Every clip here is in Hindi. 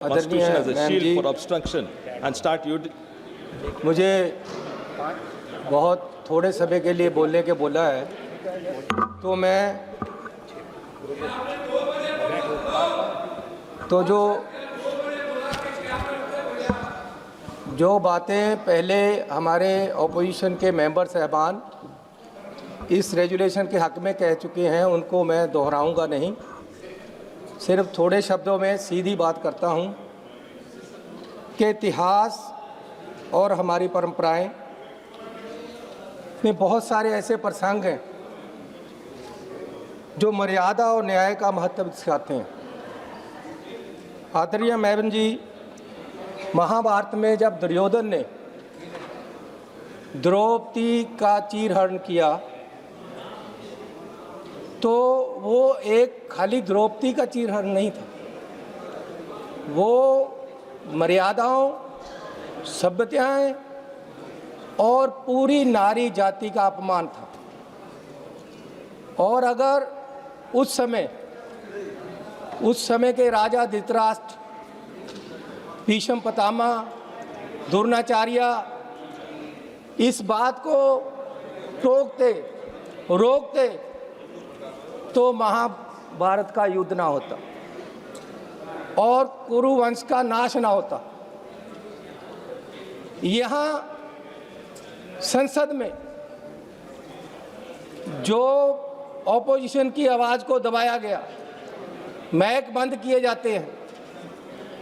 Constitution as a shield for obstruction and start मुझे बहुत थोड़े समय के लिए बोलने के बोला है, तो मैं जो बातें पहले हमारे ऑपोजिशन के मेंबर साहबान इस रेजुलेशन के हक़ में कह चुके हैं उनको मैं दोहराऊंगा नहीं। सिर्फ थोड़े शब्दों में सीधी बात करता हूं कि इतिहास और हमारी परंपराएं में बहुत सारे ऐसे प्रसंग हैं जो मर्यादा और न्याय का महत्व सिखाते हैं। आदरणीय मेमन जी, महाभारत में जब दुर्योधन ने द्रौपदी का चीरहरण किया तो वो एक खाली द्रौपदी का चीरहरण नहीं था, वो मर्यादाओं, सभ्यताएं और पूरी नारी जाति का अपमान था। और अगर उस समय के राजा धृतराष्ट्र, भीष्म पितामह, द्रोणाचार्य इस बात को रोकते तो महाभारत का युद्ध ना होता और कुरु वंश का नाश ना होता। यहाँ संसद में जो ऑपोजिशन की आवाज़ को दबाया गया, माइक बंद किए जाते हैं,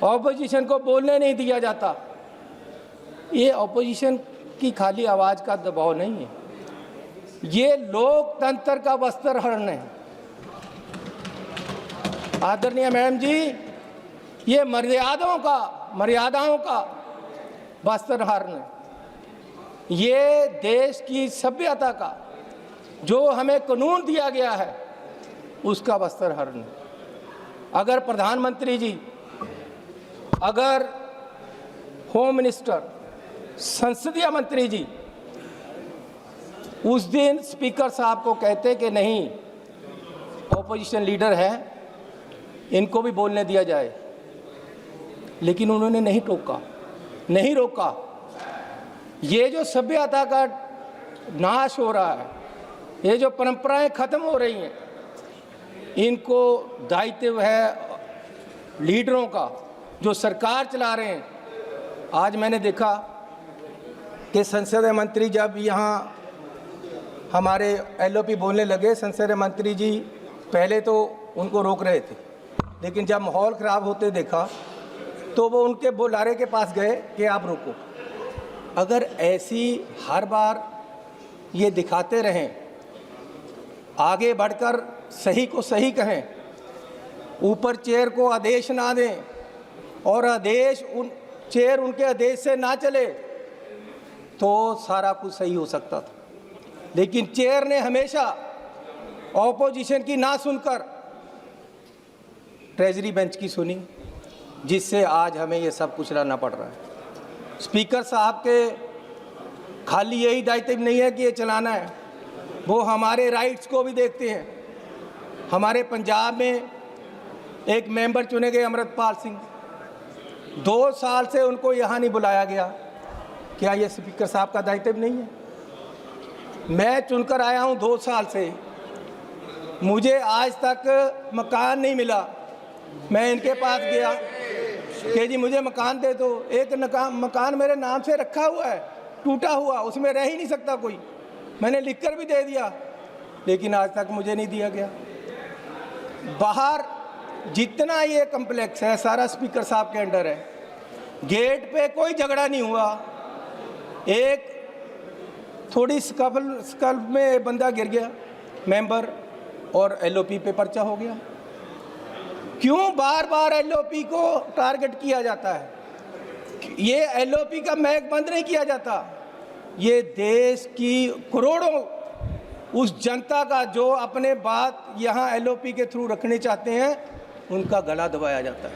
ऑपोजिशन को बोलने नहीं दिया जाता, ये ऑपोजिशन की खाली आवाज़ का दबाव नहीं है, ये लोकतंत्र का वस्त्रहरण है। आदरणीय मैडम जी, ये मर्यादाओं का वस्त्रहरण है, ये देश की सभ्यता का जो हमें कानून दिया गया है उसका वस्त्रहरण है। अगर प्रधानमंत्री जी, अगर होम मिनिस्टर, संसदीय मंत्री जी उस दिन स्पीकर साहब को कहते कि नहीं, ऑपोजिशन लीडर है, इनको भी बोलने दिया जाए, लेकिन उन्होंने नहीं रोका। ये जो सभ्यता का नाश हो रहा है, ये जो परंपराएं खत्म हो रही हैं, इनको दायित्व है लीडरों का जो सरकार चला रहे हैं। आज मैंने देखा कि संसदीय मंत्री जब यहाँ हमारे एलओपी बोलने लगे, संसदीय मंत्री जी पहले तो उनको रोक रहे थे, लेकिन जब माहौल ख़राब होते देखा तो वो उनके बुलारे के पास गए कि आप रोको। अगर ऐसी हर बार ये दिखाते रहें, आगे बढ़कर सही को सही कहें, ऊपर चेयर को आदेश ना दें और चेयर उनके आदेश से ना चले, तो सारा कुछ सही हो सकता था। लेकिन चेयर ने हमेशा ऑपोजिशन की ना सुनकर ट्रेजरी बेंच की सुनी, जिससे आज हमें ये सब कुछ रहना पड़ रहा है। स्पीकर साहब के खाली यही दायित्व नहीं है कि ये चलाना है, वो हमारे राइट्स को भी देखते हैं। हमारे पंजाब में एक मेंबर चुने गए, अमृतपाल सिंह, 2 साल से उनको यहाँ नहीं बुलाया गया। क्या ये स्पीकर साहब का दायित्व नहीं है? मैं चुनकर आया हूँ 2 साल से, मुझे आज तक मकान नहीं मिला। मैं इनके पास गया कि जी मुझे मकान दे दो। एक मकान मेरे नाम से रखा हुआ है, टूटा हुआ, उसमें रह ही नहीं सकता कोई। मैंने लिखकर भी दे दिया, लेकिन आज तक मुझे नहीं दिया गया। बाहर जितना ये कम्प्लेक्स है सारा स्पीकर साहब के अंडर है। गेट पे कोई झगड़ा नहीं हुआ, एक थोड़ी स्कल में बंदा गिर गया मेंबर, और एलओपी पे पर्चा हो गया। क्यों बार बार एलओपी को टारगेट किया जाता है? ये एलओपी का माइक बंद नहीं किया जाता। ये देश की करोड़ों उस जनता का जो अपने बात यहाँ एलओपी के थ्रू रखने चाहते हैं, उनका गला दबाया जाता है।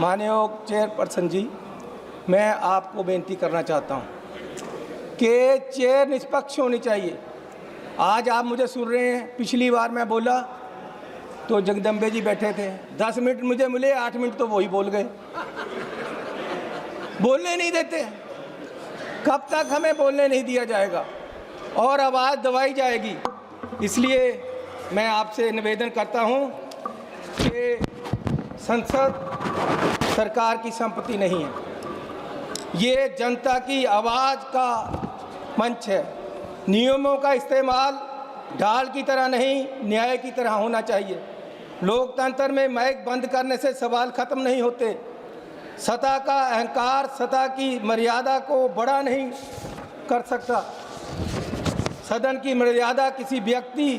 माननीय चेयरपर्सन जी, मैं आपको बेनती करना चाहता हूँ कि चेयर निष्पक्ष होनी चाहिए। आज आप मुझे सुन रहे हैं, पिछली बार मैं बोला तो जगदम्बे जी बैठे थे, 10 मिनट मुझे मिले, 8 मिनट तो वही बोल गए, बोलने नहीं देते। कब तक हमें बोलने नहीं दिया जाएगा और आवाज़ दबाई जाएगी? इसलिए मैं आपसे निवेदन करता हूं कि संसद सरकार की संपत्ति नहीं है, ये जनता की आवाज़ का मंच है। नियमों का इस्तेमाल ढाल की तरह नहीं, न्याय की तरह होना चाहिए। लोकतंत्र में माइक बंद करने से सवाल खत्म नहीं होते। सत्ता का अहंकार सत्ता की मर्यादा को बड़ा नहीं कर सकता। सदन की मर्यादा किसी व्यक्ति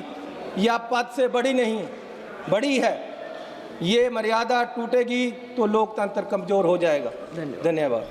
या पद से बड़ी है। ये मर्यादा टूटेगी तो लोकतंत्र कमज़ोर हो जाएगा। धन्यवाद।